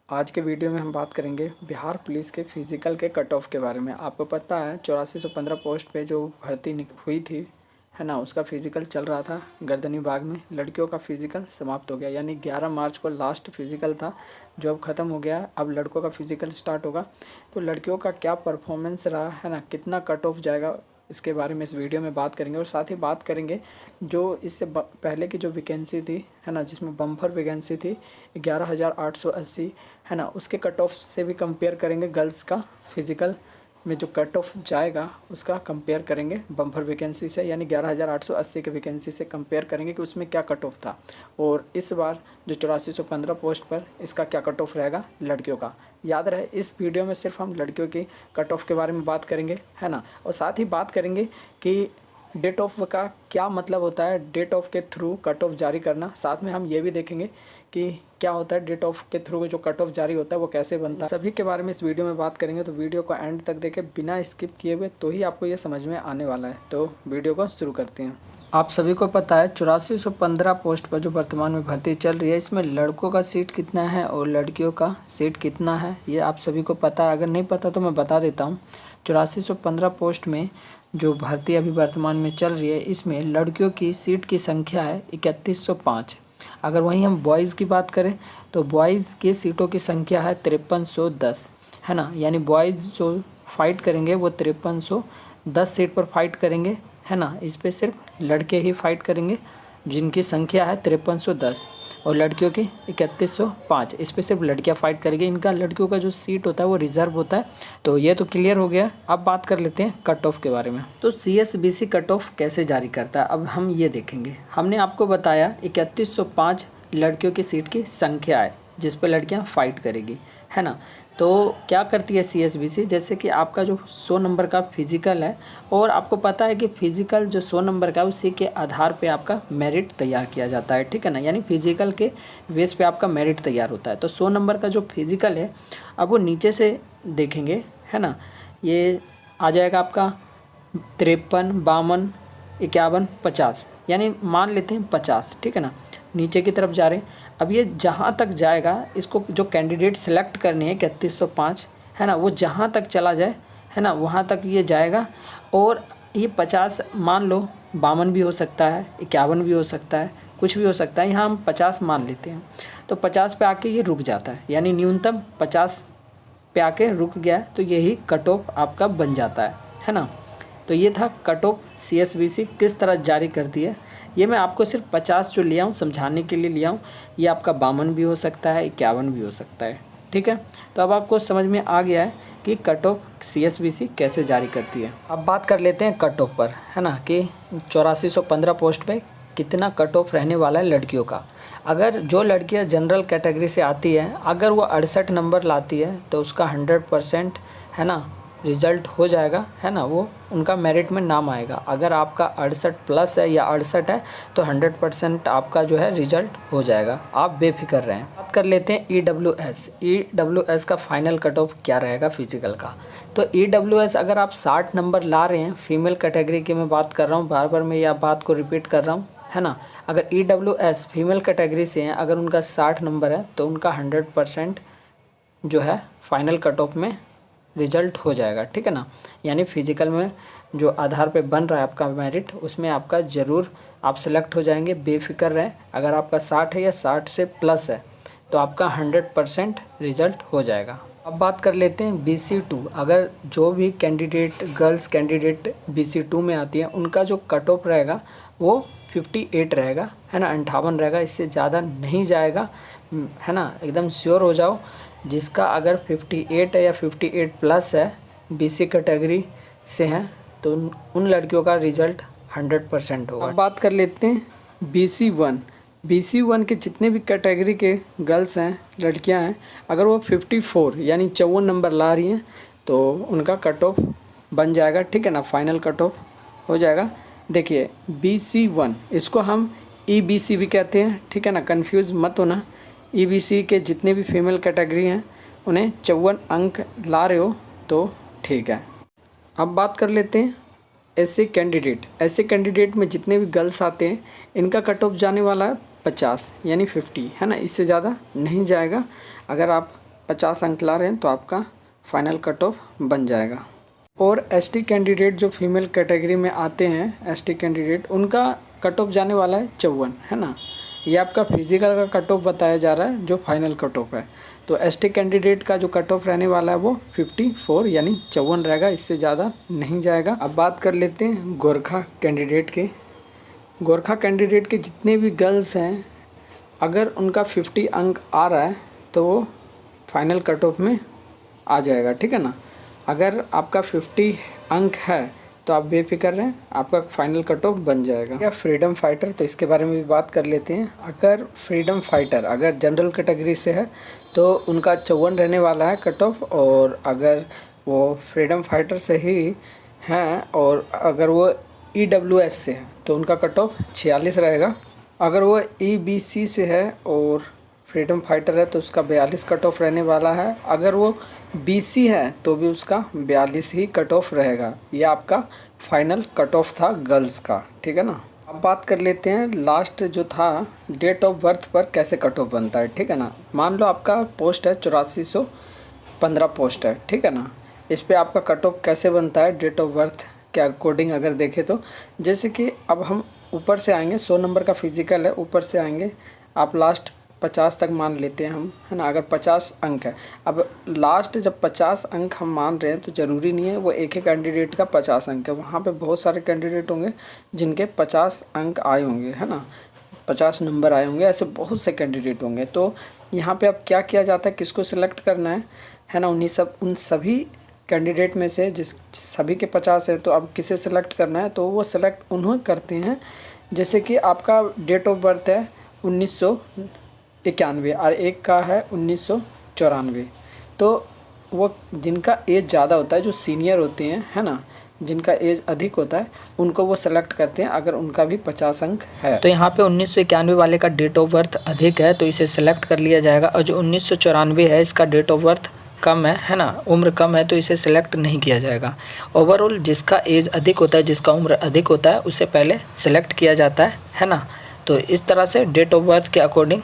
आज के वीडियो में हम बात करेंगे बिहार पुलिस के फिज़िकल के कट ऑफ के बारे में। आपको पता है 8415 पोस्ट पे जो भर्ती हुई थी, है ना, उसका फ़िज़िकल चल रहा था गर्दनी बाग में। लड़कियों का फ़िज़िकल समाप्त हो गया, यानी 11 मार्च को लास्ट फ़िज़िकल था जो अब ख़त्म हो गया। अब लड़कों का फ़िज़िकल स्टार्ट होगा। तो लड़कियों का क्या परफॉर्मेंस रहा, है ना, कितना कट ऑफ जाएगा, इसके बारे में इस वीडियो में बात करेंगे। और साथ ही बात करेंगे जो इससे पहले की जो वैकेंसी थी, है ना, जिसमें बम्पर वैकेंसी थी 11,880, है ना, उसके कट ऑफ से भी कंपेयर करेंगे। गर्ल्स का फिज़िकल में जो कट ऑफ जाएगा उसका कंपेयर करेंगे बम्पर वैकेंसी से, यानी 11,880 के वैकेंसी से कंपेयर करेंगे कि उसमें क्या कट ऑफ था। और इस बार जो 8415 पोस्ट पर इसका क्या कट ऑफ रहेगा लड़कियों का। याद रहे इस वीडियो में सिर्फ हम लड़कियों की कट ऑफ के बारे में बात करेंगे, है ना। और साथ ही बात करेंगे कि डेट ऑफ का क्या मतलब होता है, डेट ऑफ के थ्रू कट ऑफ जारी करना। साथ में हम ये भी देखेंगे कि क्या होता है डेट ऑफ के थ्रू जो कट ऑफ जारी होता है वो कैसे बनता है। सभी के बारे में इस वीडियो में बात करेंगे, तो वीडियो को एंड तक देखें बिना स्किप किए हुए, तो ही आपको ये समझ में आने वाला है। तो वीडियो को शुरू करते हैं। आप सभी को पता है 8415 पोस्ट पर जो वर्तमान में भर्ती चल रही है, इसमें लड़कों का सीट कितना है और लड़कियों का सीट कितना है, ये आप सभी को पता है। अगर नहीं पता तो मैं बता देता हूँ। 8415 पोस्ट में जो भर्ती अभी वर्तमान में चल रही है, इसमें लड़कियों की सीट की संख्या है 3105। अगर वहीं हम बॉयज़ की बात करें तो बॉयज़ की सीटों की संख्या है 5310, है ना। यानी बॉयज़ जो फाइट करेंगे वो 5310 सीट पर फाइट करेंगे, है ना। इस पे सिर्फ लड़के ही फाइट करेंगे जिनकी संख्या है 5310, और लड़कियों की 3105। इस पे सिर्फ लड़कियां फाइट करेंगी। इनका लड़कियों का जो सीट होता है वो रिजर्व होता है। तो ये तो क्लियर हो गया। अब बात कर लेते हैं कट ऑफ के बारे में। तो CSBC कट ऑफ कैसे जारी करता है, अब हम ये देखेंगे। हमने आपको बताया 3105 लड़कियों की सीट की संख्या है जिस पे लड़कियां फाइट करेगी, है ना। तो क्या करती है CSBC, जैसे कि आपका जो 100 नंबर का फिज़िकल है, और आपको पता है कि फिज़िकल जो 100 नंबर का है उसी के आधार पे आपका मेरिट तैयार किया जाता है, ठीक है ना। यानी फिज़िकल के बेस पे आपका मेरिट तैयार होता है। तो 100 नंबर का जो फिज़िकल है, अब वो नीचे से देखेंगे, है ना, ये आ जाएगा आपका 53, 52, 51, 50, यानी मान लेते हैं 50, ठीक है ना। नीचे की तरफ जा रहे हैं। अब ये जहाँ तक जाएगा, इसको जो कैंडिडेट सेलेक्ट करनी है 3105, है ना, वो जहाँ तक चला जाए, है ना, वहाँ तक ये जाएगा। और ये 50 मान लो, 52 भी हो सकता है, 51 भी हो सकता है, कुछ भी हो सकता है। यहाँ हम 50 मान लेते हैं। तो 50 पे आके ये रुक जाता है, यानी न्यूनतम 50 पे आके रुक गया, तो यही कट ऑफ आपका बन जाता है ना। तो ये था कट ऑफ CSBC किस तरह जारी करती है। ये मैं आपको सिर्फ 50 जो लिया हूँ समझाने के लिए लिया हूँ। ये आपका 52 भी हो सकता है, 51 भी हो सकता है, ठीक है। तो अब आपको समझ में आ गया है कि कट ऑफ CSBC कैसे जारी करती है। अब बात कर लेते हैं कट ऑफ पर, है ना, कि 8415 पोस्ट पे कितना कट ऑफ रहने वाला है लड़कियों का। अगर जो लड़कियां जनरल कैटेगरी से आती है, अगर वो 68 नंबर लाती है तो उसका 100%, है ना, रिज़ल्ट हो जाएगा, है ना, वो उनका मेरिट में नाम आएगा। अगर आपका 68 प्लस है या 68 है तो 100% आपका जो है रिज़ल्ट हो जाएगा, आप बेफिक्र रहें। बात कर लेते हैं EWS का फाइनल कट ऑफ क्या रहेगा फिजिकल का। तो EWS अगर आप 60 नंबर ला रहे हैं, फीमेल कैटेगरी की मैं बात कर रहा हूँ, बार बार मैं यह बात को रिपीट कर रहा हूँ, है ना। अगर EWS फीमेल कैटेगरी से हैं, अगर उनका 60 नंबर है तो उनका 100% जो है फाइनल कट ऑफ में रिजल्ट हो जाएगा, ठीक है ना। यानी फिजिकल में जो आधार पे बन रहा है आपका मेरिट, उसमें आपका ज़रूर आप सेलेक्ट हो जाएंगे, बेफिक्र रहें। अगर आपका 60 है या 60 से प्लस है तो आपका 100% रिजल्ट हो जाएगा। अब बात कर लेते हैं BC2। अगर जो भी कैंडिडेट, गर्ल्स कैंडिडेट BC2 में आती है, उनका जो कट ऑफ रहेगा वो 58 रहेगा, है ना, 58 रहेगा, इससे ज़्यादा नहीं जाएगा, है ना। एकदम श्योर हो जाओ, जिसका अगर 58 है या 58 प्लस है, BC कैटेगरी से हैं, तो उन लड़कियों का रिज़ल्ट 100% होगा। अब बात कर लेते हैं BC1 के जितने भी कैटेगरी के गर्ल्स हैं, लड़कियां हैं, अगर वो 54 यानी 54 नंबर ला रही हैं तो उनका कट ऑफ बन जाएगा, ठीक है ना, फाइनल कट ऑफ हो जाएगा। देखिए BC1, इसको हम EBC भी कहते हैं, ठीक है ना, कंफ्यूज मत होना। EBC के जितने भी फीमेल कैटेगरी हैं उन्हें 54 अंक ला रहे हो तो ठीक है। अब बात कर लेते हैं ऐसे कैंडिडेट में जितने भी गर्ल्स आते हैं, इनका कट ऑफ जाने वाला है 50 यानी 50, है ना, इससे ज़्यादा नहीं जाएगा। अगर आप 50 अंक ला रहे हैं तो आपका फाइनल कट ऑफ बन जाएगा। और एसटी कैंडिडेट जो फीमेल कैटेगरी में आते हैं, एसटी कैंडिडेट, उनका कट ऑफ जाने वाला है 54, है ना। ये आपका फिजिकल का कट ऑफ बताया जा रहा है जो फाइनल कट ऑफ है। तो एसटी कैंडिडेट का जो कट ऑफ रहने वाला है वो 54 यानी 54 रहेगा, इससे ज़्यादा नहीं जाएगा। अब बात कर लेते हैं गोरखा कैंडिडेट के। गोरखा कैंडिडेट के जितने भी गर्ल्स हैं, अगर उनका 50 अंक आ रहा है तो वो फाइनल कट ऑफ में आ जाएगा, ठीक है ना। अगर आपका 50 अंक है तो आप बेफिक्र रहें, आपका फाइनल कट ऑफ बन जाएगा। या फ्रीडम फाइटर, तो इसके बारे में भी बात कर लेते हैं। अगर फ्रीडम फाइटर अगर जनरल कैटेगरी से है तो उनका 54 रहने वाला है कट ऑफ, और अगर वो फ्रीडम फाइटर से ही हैं और अगर वो EWS से है तो उनका कट ऑफ 46 रहेगा। अगर वो EBC से है और फ्रीडम फाइटर है तो उसका 42 कट ऑफ रहने वाला है। अगर वो BC है तो भी उसका 42 ही कट ऑफ रहेगा। ये आपका फाइनल कट ऑफ था गर्ल्स का, ठीक है ना। अब बात कर लेते हैं लास्ट जो था डेट ऑफ बर्थ पर कैसे कट ऑफ बनता है, ठीक है ना। मान लो आपका पोस्ट है 8415 पोस्ट है, ठीक है ना। इस पे आपका कट ऑफ कैसे बनता है डेट ऑफ बर्थ के अकॉर्डिंग अगर देखें तो, जैसे कि अब हम ऊपर से आएंगे, 100 नंबर का फिजिकल है, ऊपर से आएंगे आप लास्ट 50 तक मान लेते हैं हम, है ना। अगर 50 अंक है, अब लास्ट जब 50 अंक हम मान रहे हैं तो ज़रूरी नहीं है वो एक ही कैंडिडेट का 50 अंक है। वहाँ पे बहुत सारे कैंडिडेट होंगे जिनके 50 अंक आए होंगे, है ना, 50 नंबर आए होंगे, ऐसे बहुत से कैंडिडेट होंगे। तो यहाँ पे अब क्या किया जाता है, किसको सिलेक्ट करना है ना, उन सभी कैंडिडेट में से जिस सभी के 50 हैं तो अब किसे सिलेक्ट करना है, तो वो सिलेक्ट उन्होंने करते हैं। जैसे कि आपका डेट ऑफ बर्थ है 1991 और एक का है 1994, तो वो जिनका एज ज़्यादा होता है, जो सीनियर होते हैं, है ना, जिनका एज अधिक होता है, उनको वो सेलेक्ट करते हैं अगर उनका भी 50 अंक है। तो यहाँ पे 1991 वाले का डेट ऑफ बर्थ अधिक है तो इसे सेलेक्ट कर लिया जाएगा, और जो 1994 है इसका डेट ऑफ बर्थ कम है ना, उम्र कम है, तो इसे सिलेक्ट नहीं किया जाएगा। ओवरऑल जिसका एज अधिक होता है, जिसका उम्र अधिक होता है, उसे पहले सेलेक्ट किया जाता है ना। तो इस तरह से डेट ऑफ बर्थ के अकॉर्डिंग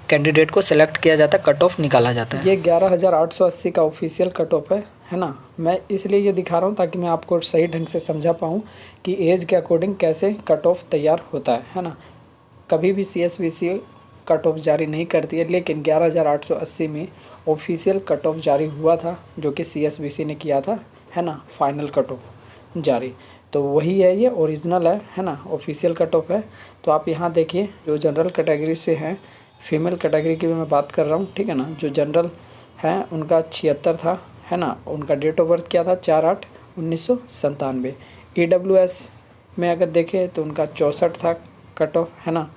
कैंडिडेट को सिलेक्ट किया जाता है, कट ऑफ निकाला जाता है। ये 11,880 का ऑफिशियल कट ऑफ है ना। मैं इसलिए ये दिखा रहा हूँ ताकि मैं आपको सही ढंग से समझा पाऊँ कि एज के अकॉर्डिंग कैसे कट ऑफ तैयार होता है ना। कभी भी CSBC कट ऑफ जारी नहीं करती है, लेकिन 11,880 में ऑफिशियल कट ऑफ जारी हुआ था जो कि CSBC ने किया था, है ना, फाइनल कट ऑफ जारी। तो वही है, ये ओरिजिनल है ना, ऑफिशियल कट ऑफ है। तो आप यहाँ देखिए, जो जनरल कैटेगरी से हैं, फीमेल कैटेगरी की भी मैं बात कर रहा हूँ, ठीक है ना। जो जनरल हैं उनका 76 था, है ना, उनका डेट ऑफ बर्थ क्या था 4/8/1997। EWS में अगर देखें तो उनका 64 था कट ऑफ, है ना,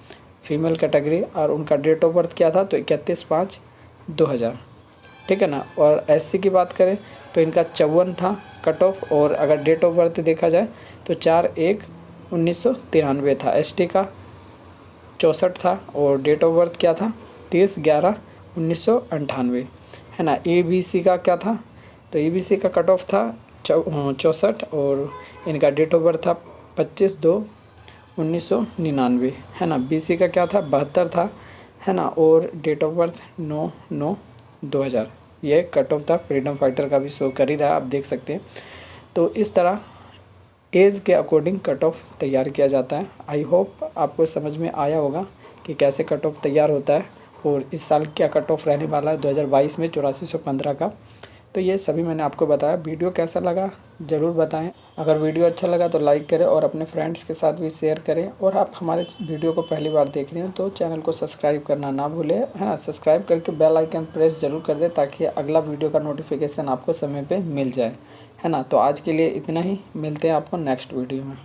फीमेल कैटेगरी, और उनका डेट ऑफ बर्थ क्या था तो 31/5/2000, ठीक है ना। और SC की बात करें तो इनका 54 था कट ऑफ, और अगर डेट ऑफ बर्थ देखा जाए तो 4/1/1993 था। ST का 64 था और डेट ऑफ बर्थ क्या था 30/11/1998, है ना। EBC का क्या था, तो EBC का कट ऑफ था 64 और इनका डेट ऑफ बर्थ था 25/2/1999, है ना। BC का क्या था 72 था, है ना, और डेट ऑफ बर्थ 9/9/2000। ये कट ऑफ था, फ्रीडम फाइटर का भी शो कर ही रहा है, आप देख सकते हैं। तो इस तरह एज के अकॉर्डिंग कट ऑफ तैयार किया जाता है। आई होप आपको समझ में आया होगा कि कैसे कट ऑफ तैयार होता है और इस साल क्या कट ऑफ रहने वाला है 2022 में 8415 का। तो ये सभी मैंने आपको बताया। वीडियो कैसा लगा ज़रूर बताएं। अगर वीडियो अच्छा लगा तो लाइक करें और अपने फ्रेंड्स के साथ भी शेयर करें। और आप हमारे वीडियो को पहली बार देख रहे हैं तो चैनल को सब्सक्राइब करना ना भूलें, है ना। सब्सक्राइब करके बेल आइकन प्रेस ज़रूर कर दें ताकि अगला वीडियो का नोटिफिकेशन आपको समय पे मिल जाए, है ना। तो आज के लिए इतना ही, मिलते हैं आपको नेक्स्ट वीडियो में।